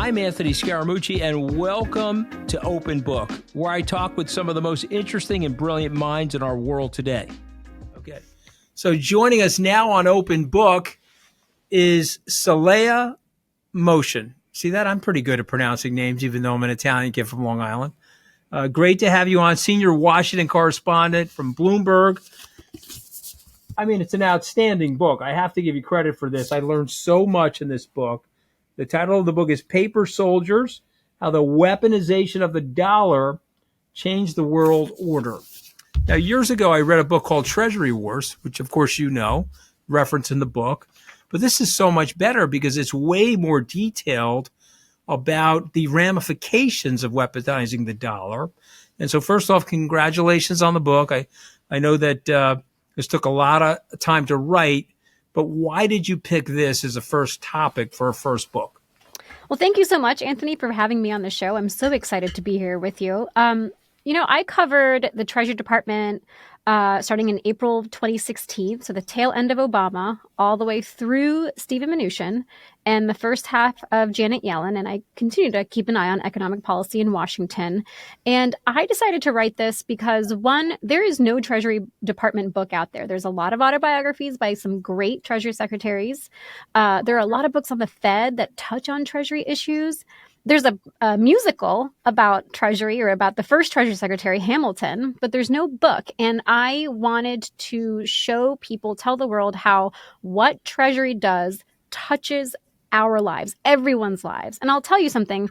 I'm 𝗕cie Scaramucci, and welcome to Open Book, where I talk with some of the most interesting and brilliant minds in our world today. Okay, so joining us now on Open Book is Saleha Mohsin. See that? I'm pretty good at pronouncing names, even though I'm an Italian kid from Long Island. Great to have you on, Senior Washington Correspondent from Bloomberg. I mean, it's an outstanding book. I have to give you credit for this. I learned so much in this book. The title of the book is Paper Soldiers, How the Weaponization of the Dollar Changed the World Order. Now, years ago, I read a book called Treasury Wars, which, of course, you know, referenced in the book. But this is so much better because it's way more detailed about the ramifications of weaponizing the dollar. And so, first off, congratulations on the book. I know that this took a lot of time to write. But why did you pick this as a first topic for a first book? Well, thank you so much, Anthony, for having me on the show. I'm so excited to be here with you. I covered the Treasury Department starting in April 2016, so the tail end of Obama, all the way through Steven Mnuchin and the first half of Janet Yellen. And I continue to keep an eye on economic policy in Washington. And I decided to write this because, one, there is no Treasury Department book out there. There's a lot of autobiographies by some great Treasury secretaries. There are a lot of books on the Fed that touch on Treasury issues. There's a musical about Treasury, or about the first Treasury Secretary, Hamilton, but there's no book. And I wanted to show people, tell the world how what Treasury does touches our lives, everyone's lives. And I'll tell you something,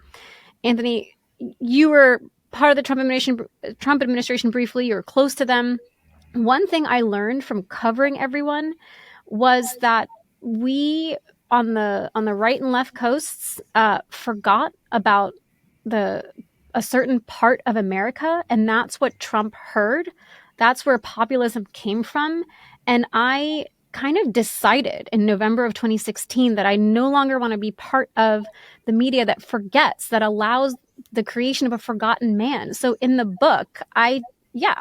Anthony, you were part of the Trump administration briefly. You were close to them. One thing I learned from covering everyone was that we on the right and left coasts forgot about a certain part of America, and that's what Trump heard. That's where populism came from. And I kind of decided in November of 2016 that I no longer want to be part of the media that forgets, that allows the creation of a forgotten man. So in the book, a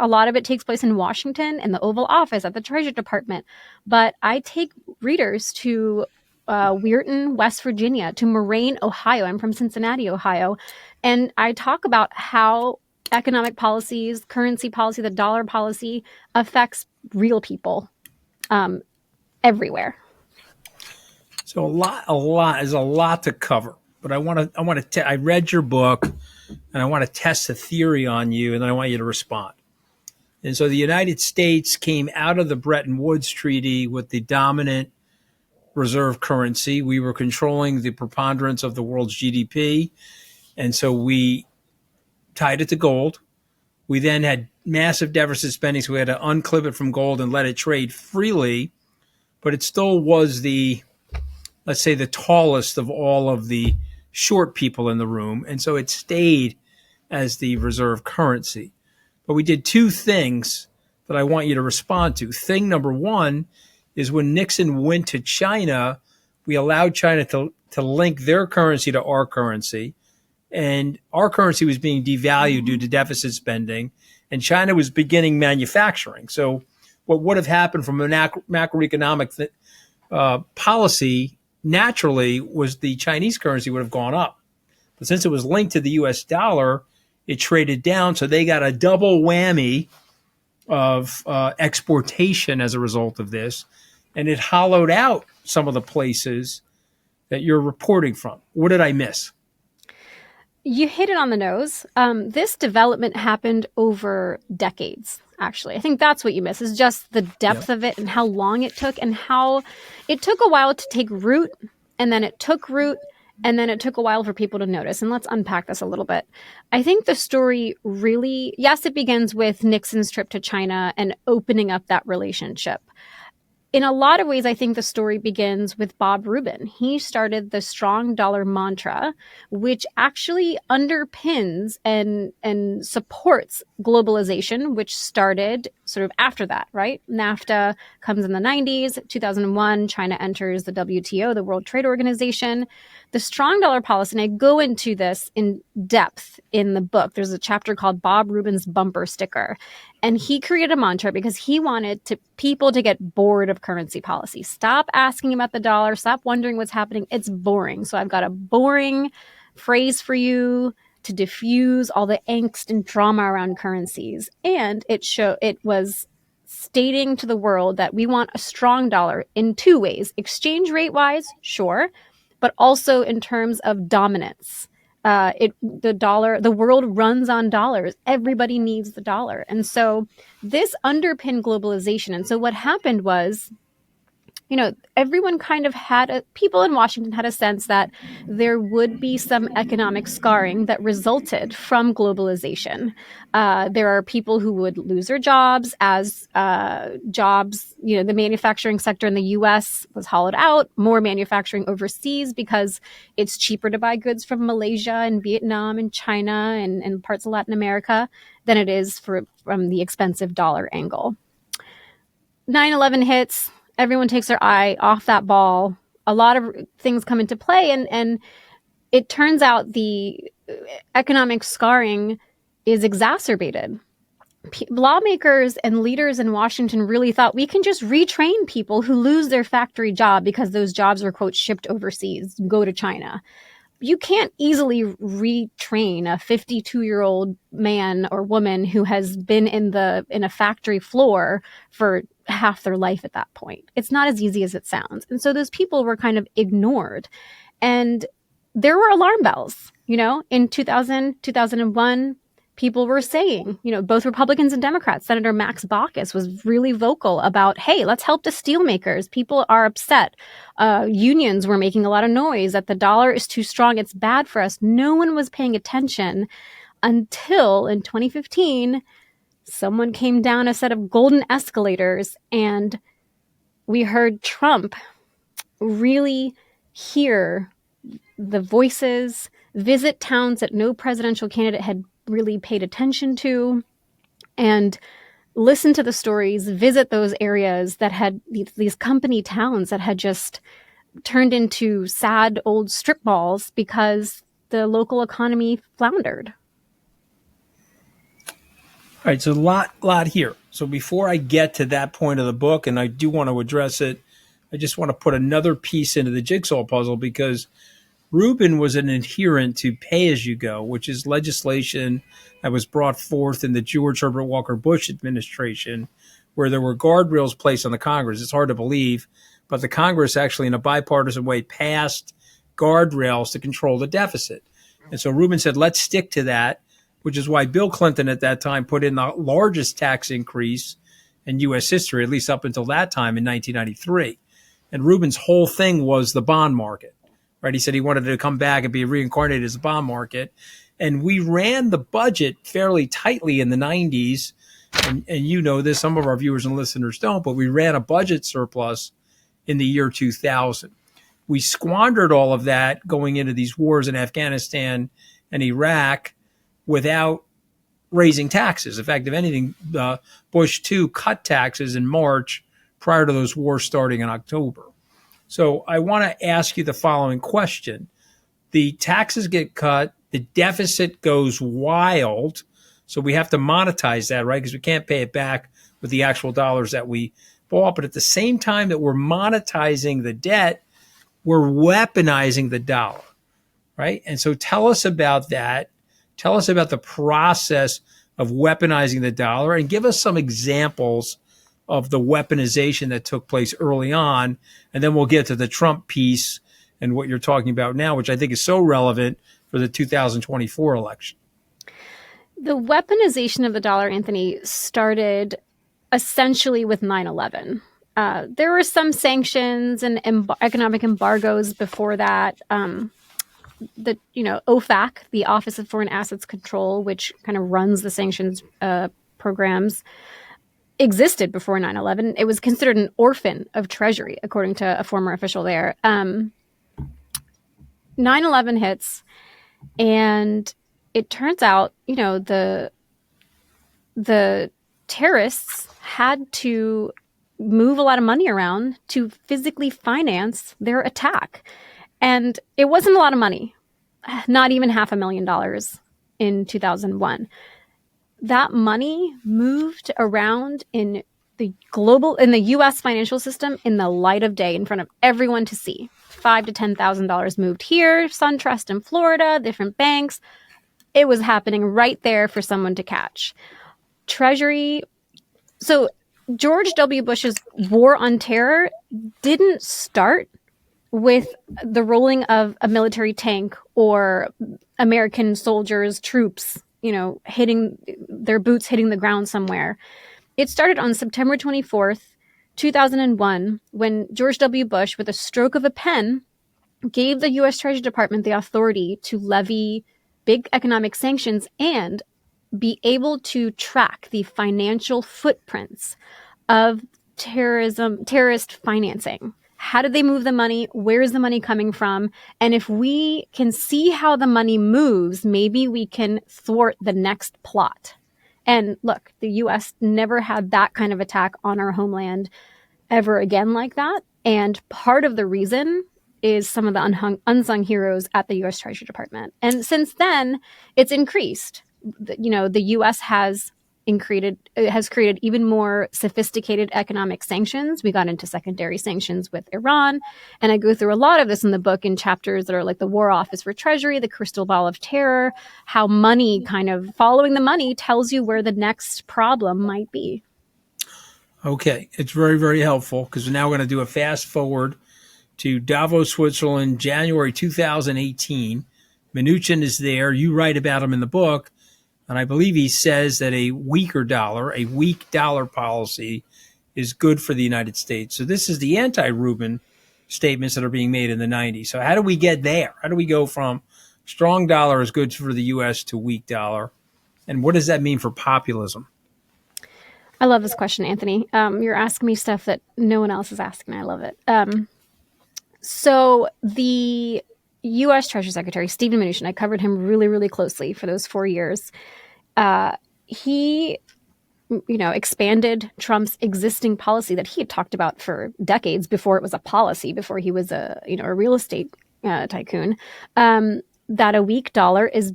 lot of it takes place in Washington, in the Oval Office, at the Treasury Department. But I take readers to Weirton, West Virginia, to Moraine, Ohio. I'm from Cincinnati, Ohio. And I talk about how economic policies, currency policy, the dollar policy affects real people everywhere. So there's a lot to cover. But I read your book, and I want to test a theory on you, and then I want you to respond. And so the United States came out of the Bretton Woods Treaty with the dominant reserve currency. We were controlling the preponderance of the world's GDP. And so we tied it to gold. We then had massive deficit spending, so we had to unclip it from gold and let it trade freely. But it still was the tallest of all of the short people in the room. And so it stayed as the reserve currency. But we did two things that I want you to respond to. Thing number one is when Nixon went to China, we allowed China to link their currency to our currency. And our currency was being devalued due to deficit spending, and China was beginning manufacturing. So what would have happened from a macroeconomic policy naturally was the Chinese currency would have gone up. But since it was linked to the U.S. dollar, it traded down. So they got a double whammy of exportation as a result of this. And it hollowed out some of the places that you're reporting from. What did I miss? You hit it on the nose. This development happened over decades, actually. I think that's what you miss, is just the depth of it and how long it took, and how it took a while to take root, and then it took root, and then it took a while for people to notice. And let's unpack this a little bit. I think the story really, yes, it begins with Nixon's trip to China and opening up that relationship. In a lot of ways, I think the story begins with Bob Rubin. He started the strong dollar mantra, which actually underpins and supports globalization, which started sort of after that, right? NAFTA comes in the 90s, 2001, China enters the WTO, the World Trade Organization. The strong dollar policy, and I go into this in depth in the book. There's a chapter called Bob Rubin's Bumper Sticker. And he created a mantra because he wanted people to get bored of currency policy. Stop asking about the dollar. Stop wondering what's happening. It's boring. So I've got a boring phrase for you to diffuse all the angst and drama around currencies. And it was stating to the world that we want a strong dollar in two ways: exchange rate wise, sure, but also in terms of dominance. The world runs on dollars. Everybody needs the dollar. And so this underpinned globalization. And so what happened was, everyone kind of people in Washington had a sense that there would be some economic scarring that resulted from globalization. There are people who would lose their jobs as the manufacturing sector in the U.S. was hollowed out, more manufacturing overseas because it's cheaper to buy goods from Malaysia and Vietnam and China and parts of Latin America than it is from the expensive dollar angle. 9/11 hits. Everyone takes their eye off that ball. A lot of things come into play, and it turns out the economic scarring is exacerbated. Lawmakers and leaders in Washington really thought we can just retrain people who lose their factory job because those jobs were, quote, shipped overseas, go to China. You can't easily retrain a 52-year-old man or woman who has been in a factory floor for half their life at that point. It's not as easy as it sounds. And so those people were kind of ignored. And there were alarm bells, in 2000, 2001, people were saying, both Republicans and Democrats. Senator Max Baucus was really vocal about, hey, let's help the steelmakers. People are upset. Unions were making a lot of noise that the dollar is too strong. It's bad for us. No one was paying attention until in 2015, someone came down a set of golden escalators and we heard Trump really hear the voices, visit towns that no presidential candidate had really paid attention to, and listen to the stories, visit those areas that had these company towns that had just turned into sad old strip malls because the local economy floundered. All right, so a lot here. So before I get to that point of the book, and I do want to address it, I just want to put another piece into the jigsaw puzzle, because Rubin was an adherent to pay-as-you-go, which is legislation that was brought forth in the George Herbert Walker Bush administration, where there were guardrails placed on the Congress. It's hard to believe, but the Congress actually, in a bipartisan way, passed guardrails to control the deficit. And so Rubin said, let's stick to that, which is why Bill Clinton at that time put in the largest tax increase in U.S. history, at least up until that time in 1993. And Rubin's whole thing was the bond market. Right? He said he wanted to come back and be reincarnated as the bond market. And we ran the budget fairly tightly in the 90s. And this, some of our viewers and listeners don't, but we ran a budget surplus in the year 2000. We squandered all of that going into these wars in Afghanistan and Iraq without raising taxes. In fact, if anything, Bush 2 cut taxes in March prior to those wars starting in October. So I want to ask you the following question. The taxes get cut, the deficit goes wild, so we have to monetize that, right? Because we can't pay it back with the actual dollars that we bought. But at the same time that we're monetizing the debt, we're weaponizing the dollar, right? And so tell us about that. Tell us about the process of weaponizing the dollar, and give us some examples of the weaponization that took place early on. And then we'll get to the Trump piece and what you're talking about now, which I think is so relevant for the 2024 election. The weaponization of the dollar, Anthony, started essentially with 9/11. There were some sanctions and economic embargoes before that. The OFAC, the Office of Foreign Assets Control, which kind of runs the sanctions programs, existed before 9/11. It was considered an orphan of Treasury, according to a former official there. 9/11 hits, and it turns out, the terrorists had to move a lot of money around to physically finance their attack. And it wasn't a lot of money, not even $500,000 in 2001. That money moved around in the U.S. financial system in the light of day in front of everyone to see. $5,000 to $10,000 moved here, SunTrust in Florida, different banks. It was happening right there for someone to catch. Treasury. So George W. Bush's war on terror didn't start with the rolling of a military tank or American soldiers, troops, hitting their boots, hitting the ground somewhere. It started on September 24th, 2001, when George W. Bush, with a stroke of a pen, gave the U.S. Treasury Department the authority to levy big economic sanctions and be able to track the financial footprints of terrorist financing. How did they move the money? Where is the money coming from? And if we can see how the money moves, maybe we can thwart the next plot. And look, the U.S. never had that kind of attack on our homeland ever again like that. And part of the reason is some of the unsung heroes at the U.S. Treasury Department. And since then, it's increased. The U.S. has created even more sophisticated economic sanctions. We got into secondary sanctions with Iran. And I go through a lot of this in the book in chapters that are like the War Office for Treasury, the crystal ball of terror, how money kind of following the money tells you where the next problem might be. Okay. It's very, very helpful because now we're going to do a fast forward to Davos, Switzerland, January 2018. Mnuchin is there. You write about him in the book. And I believe he says that a weak dollar policy is good for the United States. So this is the anti-Rubin statements that are being made in the 90s. So how do we get there? How do we go from strong dollar is good for the U.S. to weak dollar? And what does that mean for populism? I love this question, Anthony. You're asking me stuff that no one else is asking. I love it. So the U.S. Treasury Secretary, Steven Mnuchin, I covered him really, really closely for those 4 years. He, expanded Trump's existing policy that he had talked about for decades before it was a policy, before he was a real estate tycoon, that a weak dollar is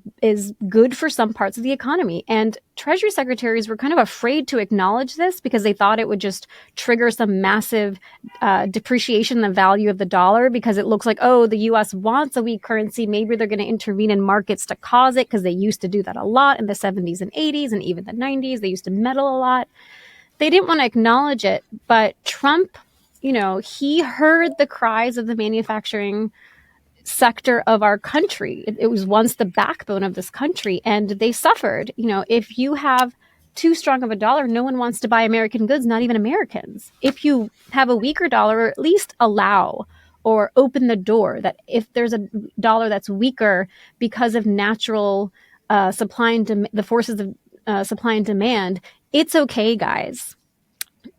good for some parts of the economy. And Treasury secretaries were kind of afraid to acknowledge this because they thought it would just trigger some massive depreciation in the value of the dollar, because it looks like, oh, the U.S. wants a weak currency. Maybe they're going to intervene in markets to cause it, because they used to do that a lot in the 70s and 80s and even the 90s. They used to meddle a lot. They didn't want to acknowledge it. But Trump, he heard the cries of the manufacturing sector of our country. It was once the backbone of this country, and they suffered. If you have too strong of a dollar, no one wants to buy American goods, not even Americans. If you have a weaker dollar, or at least allow or open the door that if there's a dollar that's weaker because of natural supply and the forces of supply and demand, it's okay, guys.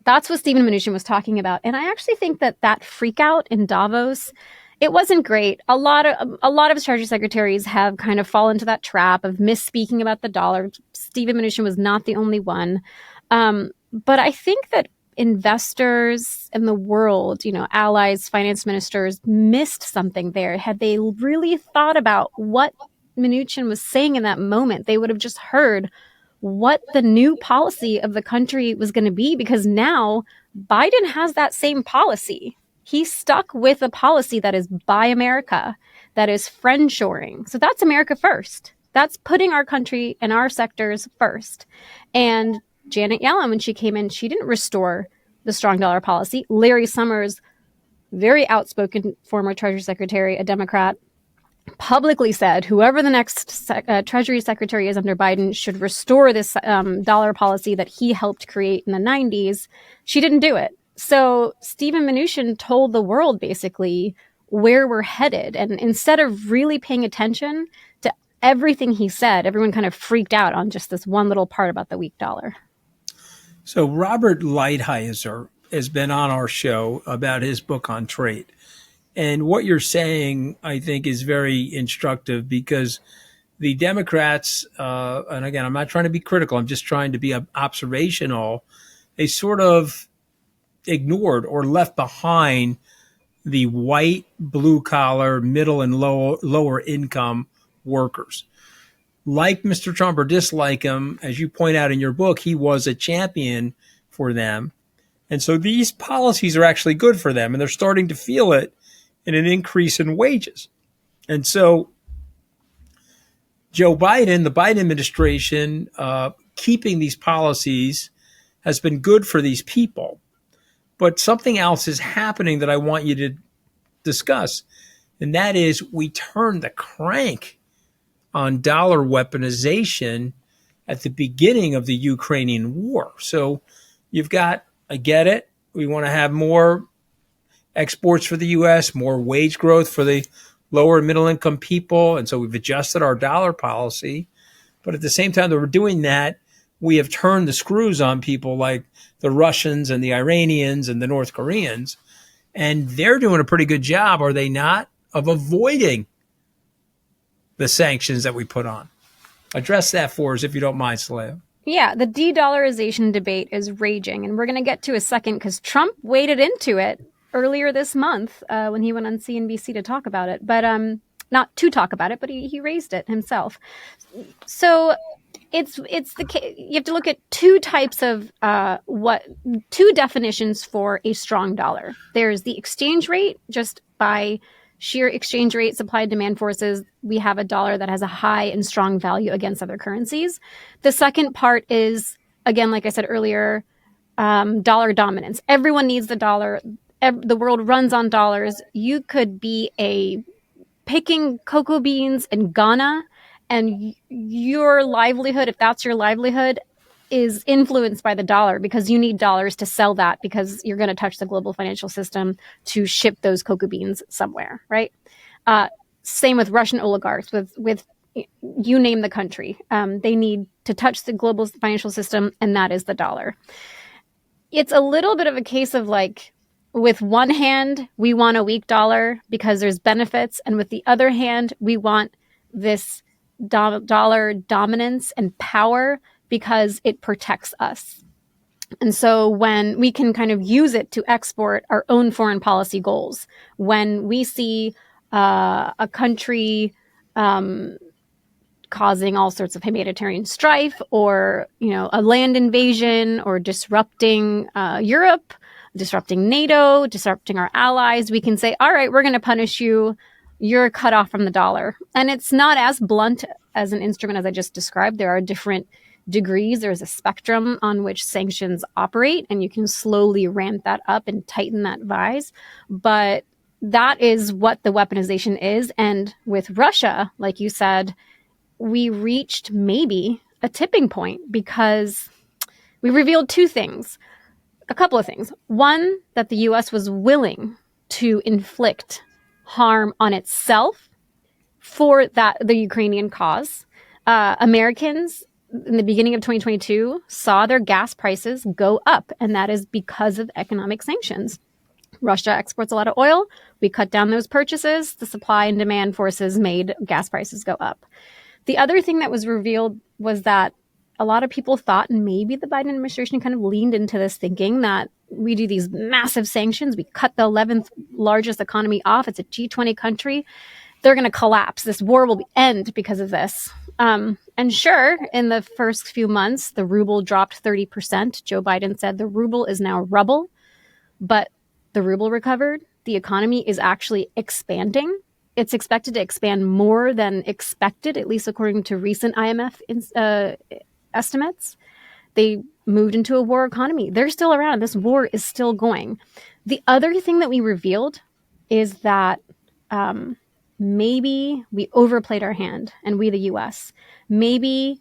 That's what Steven Mnuchin was talking about. And I actually think that freak out in Davos, it wasn't great. A lot of Treasury secretaries have kind of fallen into that trap of misspeaking about the dollar. Steven Mnuchin was not the only one. But I think that investors in the world, allies, finance ministers, missed something there. Had they really thought about what Mnuchin was saying in that moment, they would have just heard what the new policy of the country was going to be, because now Biden has that same policy. He's stuck with a policy that is Buy America, that is friendshoring. So that's America first. That's putting our country and our sectors first. And Janet Yellen, when she came in, she didn't restore the strong dollar policy. Larry Summers, very outspoken former Treasury Secretary, a Democrat, publicly said whoever the next Treasury Secretary is under Biden should restore this dollar policy that he helped create in the 90s. She didn't do it. So Steven Mnuchin told the world basically where we're headed. And instead of really paying attention to everything he said, everyone kind of freaked out on just this one little part about the weak dollar. So Robert Lighthizer has been on our show about his book on trade. And what you're saying, I think, is very instructive, because the Democrats, and again, I'm not trying to be critical, I'm just trying to be observational, they sort of ignored or left behind the white, blue-collar, middle and lower income workers. Like Mr. Trump or dislike him, as you point out in your book, he was a champion for them. And so these policies are actually good for them, and they're starting to feel it in an increase in wages. And so Joe Biden, the Biden administration, keeping these policies has been good for these people. But something else is happening that I want you to discuss, and that is we turned the crank on dollar weaponization at the beginning of the Ukrainian war. So you've got, I get it, we want to have more exports for the U.S., more wage growth for the lower and middle income people, and so we've adjusted our dollar policy. But at the same time that we're doing that, we have turned the screws on people like the Russians and the Iranians and the North Koreans, and they're doing a pretty good job, are they not, of avoiding the sanctions that we put on. Address that for us, if you don't mind, Saleha. Yeah, the de-dollarization debate is raging, and we're going to get to a second because Trump waded into it earlier this month when he went on CNBC to talk about it. But not to talk about it, but he raised it himself. So it's you have to look at two types of two definitions for a strong dollar. There's the exchange rate, just by sheer exchange rate, supply and demand forces, we have a dollar that has a high and strong value against other currencies. The second part is, again, like I said earlier, dollar dominance. Everyone needs the dollar. The world runs on dollars. You could be picking cocoa beans in Ghana, and your livelihood, if that's your livelihood, is influenced by the dollar because you need dollars to sell that because you're going to touch the global financial system to ship those cocoa beans somewhere, right? Same with Russian oligarchs, with you name the country. They need to touch the global financial system, and that is the dollar. It's a little bit of a case of like, with one hand, we want a weak dollar because there's benefits, and with the other hand, we want this dollar dominance and power because it protects us. And so when we can kind of use it to export our own foreign policy goals, when we see a country causing all sorts of humanitarian strife, or a land invasion, or disrupting Europe, disrupting NATO, disrupting our allies, we can say, all right, we're going to punish you. You're cut off from the dollar. And it's not as blunt as an instrument as I just described. There are different degrees. There's a spectrum on which sanctions operate, and you can slowly ramp that up and tighten that vise. But that is what the weaponization is. And with Russia, like you said, we reached maybe a tipping point because we revealed a couple of things. One, that the U.S. was willing to inflict harm on itself for the Ukrainian cause. Americans in the beginning of 2022 saw their gas prices go up, and that is because of economic sanctions. Russia exports a lot of oil. We cut down those purchases. The supply and demand forces made gas prices go up. The other thing that was revealed was that a lot of people thought, and maybe the Biden administration kind of leaned into this thinking, that we do these massive sanctions. We cut the 11th largest economy off. It's a G20 country. They're going to collapse. This war will end because of this. And sure, in the first few months, the ruble dropped 30%. Joe Biden said the ruble is now rubble, but the ruble recovered. The economy is actually expanding. It's expected to expand more than expected, at least according to recent IMF estimates. They moved into a war economy. They're still around. This war is still going. The other thing that we revealed is that maybe we overplayed our hand, and we, the U.S., maybe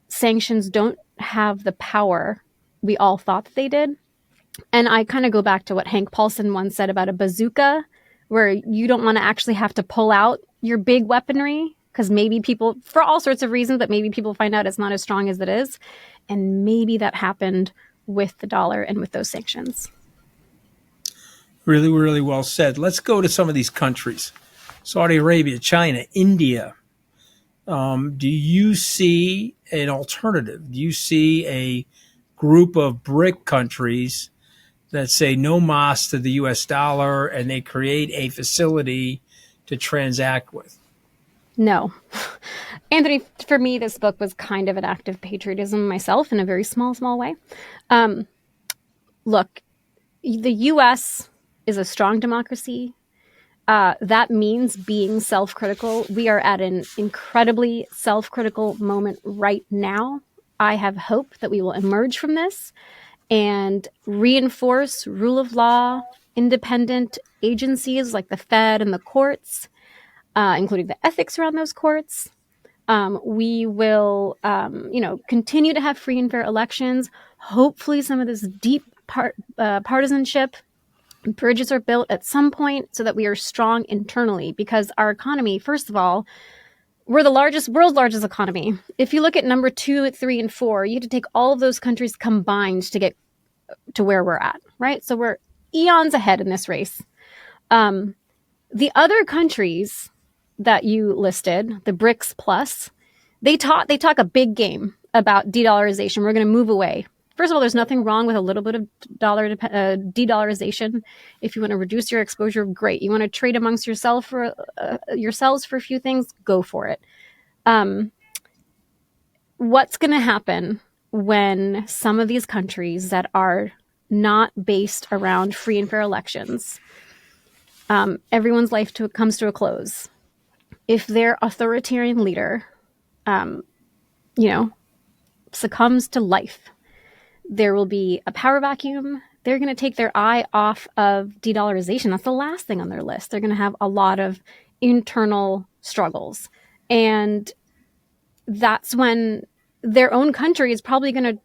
sanctions don't have the power we all thought that they did. And I kind of go back to what Hank Paulson once said about a bazooka, where you don't want to actually have to pull out your big weaponry because maybe people, for all sorts of reasons, but maybe people find out it's not as strong as it is. And maybe that happened with the dollar and with those sanctions. Really, really well said. Let's go to some of these countries. Saudi Arabia, China, India. Do you see an alternative? Do you see a group of BRIC countries that say no mas to the U.S. dollar, and they create a facility to transact with? No. Anthony, for me, this book was kind of an act of patriotism myself in a very small way. look, the U.S. is a strong democracy. That means being self-critical. We are at an incredibly self-critical moment right now. I have hope that we will emerge from this and reinforce rule of law, independent agencies like the Fed and the courts, including the ethics around those courts. We will, continue to have free and fair elections. Hopefully some of this deep partisanship bridges are built at some point so that we are strong internally, because our economy, first of all, we're the world's largest economy. If you look at number 2, 3, and 4, you have to take all of those countries combined to get to where we're at, right? So we're eons ahead in this race. The other countries that you listed, the BRICS plus, they talk a big game about de-dollarization. We're going to move away. First of all, there's nothing wrong with a little bit of de-dollarization. If you want to reduce your exposure, great. You want to trade amongst yourselves for a few things, go for it. What's going to happen when some of these countries that are not based around free and fair elections, everyone's life comes to a close? If their authoritarian leader, succumbs to life, there will be a power vacuum. They're going to take their eye off of de-dollarization. That's the last thing on their list. They're going to have a lot of internal struggles. And that's when their own country is probably going to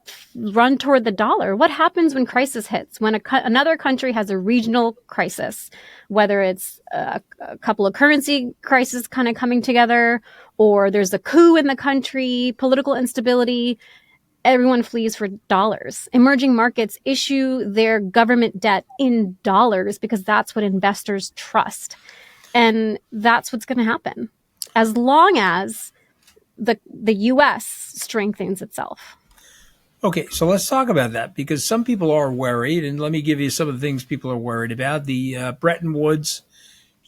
run toward the dollar. What happens when crisis hits? When another country has a regional crisis, whether it's a couple of currency crises kind of coming together, or there's a coup in the country, political instability, everyone flees for dollars. Emerging markets issue their government debt in dollars because that's what investors trust. And that's what's going to happen as long as the U.S. strengthens itself. Okay, so let's talk about that, because some people are worried, and let me give you some of the things people are worried about. The Bretton Woods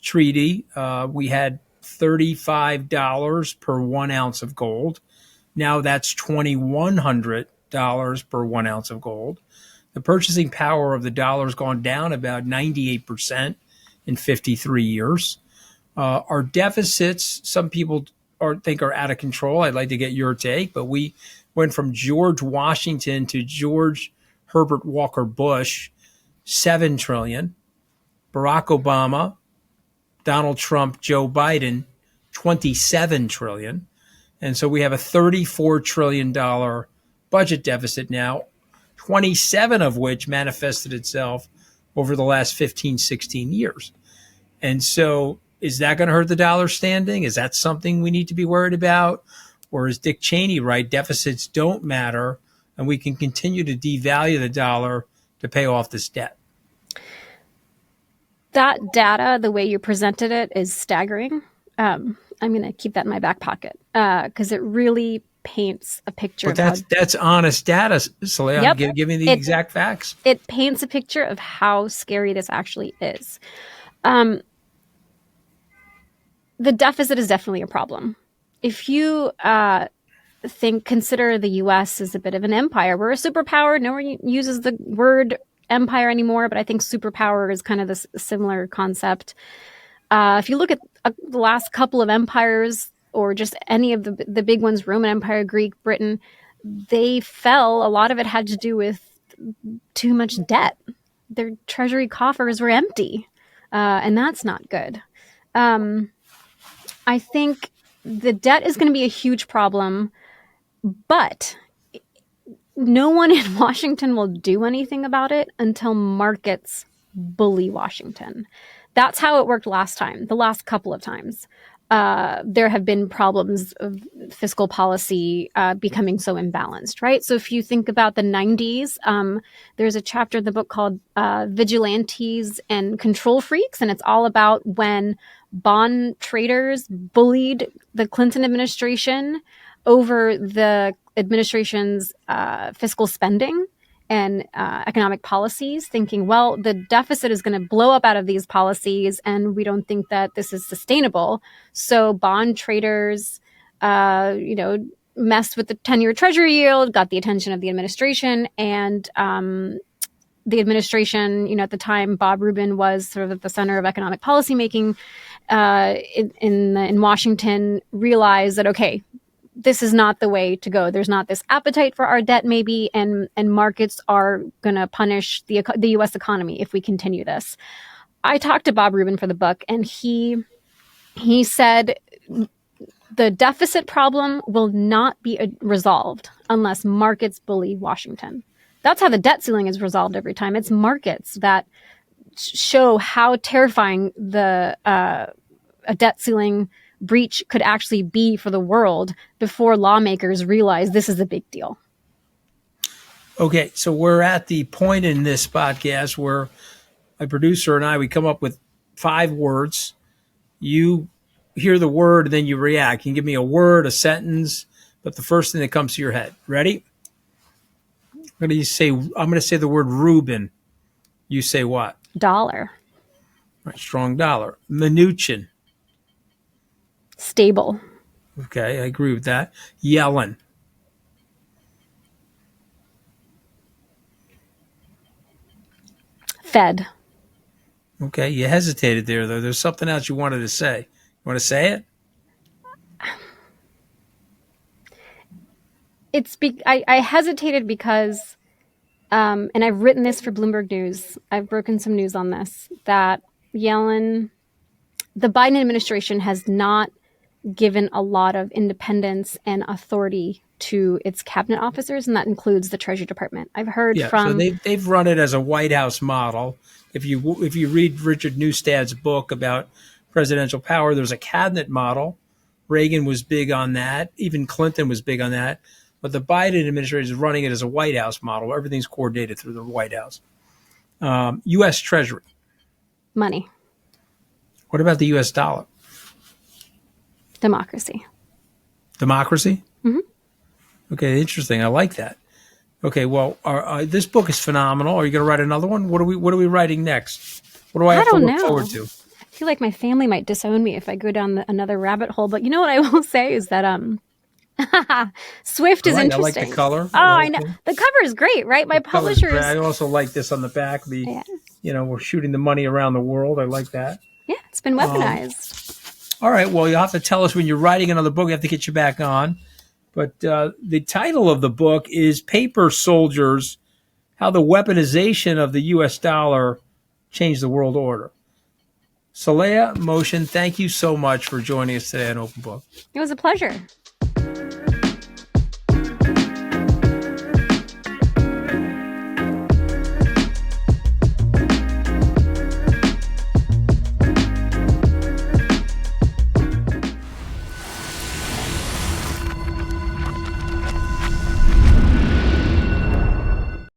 Treaty, we had $35 per 1 ounce of gold. Now that's $2,100 per 1 ounce of gold. The purchasing power of the dollar has gone down about 98% in 53 years. Our deficits, some people think are out of control. I'd like to get your take, but we went from George Washington to George Herbert Walker Bush, $7 trillion. Barack Obama, Donald Trump, Joe Biden, $27 trillion. And so we have a $34 trillion budget deficit now, 27 of which manifested itself over the last 15, 16 years. And so is that going to hurt the dollar standing? Is that something we need to be worried about? Or is Dick Cheney right? Deficits don't matter, and we can continue to devalue the dollar to pay off this debt. That data, the way you presented it, is staggering. I'm going to keep that in my back pocket because it really paints a picture. But that's honest data, Saleha. Yep. Give me the exact facts. It paints a picture of how scary this actually is. The deficit is definitely a problem. If you consider the U.S. as a bit of an empire, we're a superpower. No one uses the word empire anymore, but I think superpower is kind of this similar concept. If you look at the last couple of empires, or just any of the big ones, Roman Empire, Greek, Britain, they fell. A lot of it had to do with too much debt. Their treasury coffers were empty, and that's not good. I think the debt is going to be a huge problem, but no one in Washington will do anything about it until markets bully Washington. That's how it worked last time, the last couple of times. There have been problems of fiscal policy becoming so imbalanced, right? So if you think about the 90s, there's a chapter in the book called Vigilantes and Control Freaks, and it's all about when bond traders bullied the Clinton administration over the administration's fiscal spending and economic policies, thinking, well, the deficit is going to blow up out of these policies, and we don't think that this is sustainable. So bond traders, messed with the 10-year treasury yield, got the attention of the administration, and the administration, at the time, Bob Rubin was sort of at the center of economic policymaking in Washington, realized that, okay, this is not the way to go. There's not this appetite for our debt, maybe, and markets are going to punish the U.S. economy if we continue this. I talked to Bob Rubin for the book, and he said the deficit problem will not be resolved unless markets bully Washington. That's how the debt ceiling is resolved every time. It's markets that show how terrifying a debt ceiling breach could actually be for the world before lawmakers realize this is a big deal. Okay, so we're at the point in this podcast where my producer and I, we come up with 5 words. You hear the word, and then you react. You can give me a word, a sentence, but the first thing that comes to your head. Ready? I'm going to say the word Rubin. You say what? Dollar. Right, strong dollar. Mnuchin. Stable. Okay, I agree with that. Yellen. Fed. Okay, you hesitated there, though. There's something else you wanted to say. You want to say it? I hesitated because, and I've written this for Bloomberg News. I've broken some news on this, that the Biden administration has not given a lot of independence and authority to its cabinet officers, and that includes the Treasury Department. I've heard from... So they've run it as a White House model. If you read Richard Neustadt's book about presidential power, there's a cabinet model. Reagan was big on that. Even Clinton was big on that. But the Biden administration is running it as a White House model, where everything's coordinated through the White House. U.S. Treasury. Money. What about the U.S. dollar? Democracy. Democracy? Mm-hmm. Okay, interesting. I like that. Okay, well, this book is phenomenal. Are you going to write another one? What are we writing next? What do I have to look forward to? I feel like my family might disown me if I go down another rabbit hole. But you know what I will say is that Swift is interesting. I like the color. Oh, I know. The cover is great, right? My publishers. I also like this on the back. We're shooting the money around the world. I like that. Yeah, it's been weaponized. All right. Well, you'll have to tell us when you're writing another book. We have to get you back on. But the title of the book is Paper Soldiers, How the Weaponization of the U.S. Dollar Changed the World Order. Saleha Mohsin, thank you so much for joining us today on Open Book. It was a pleasure.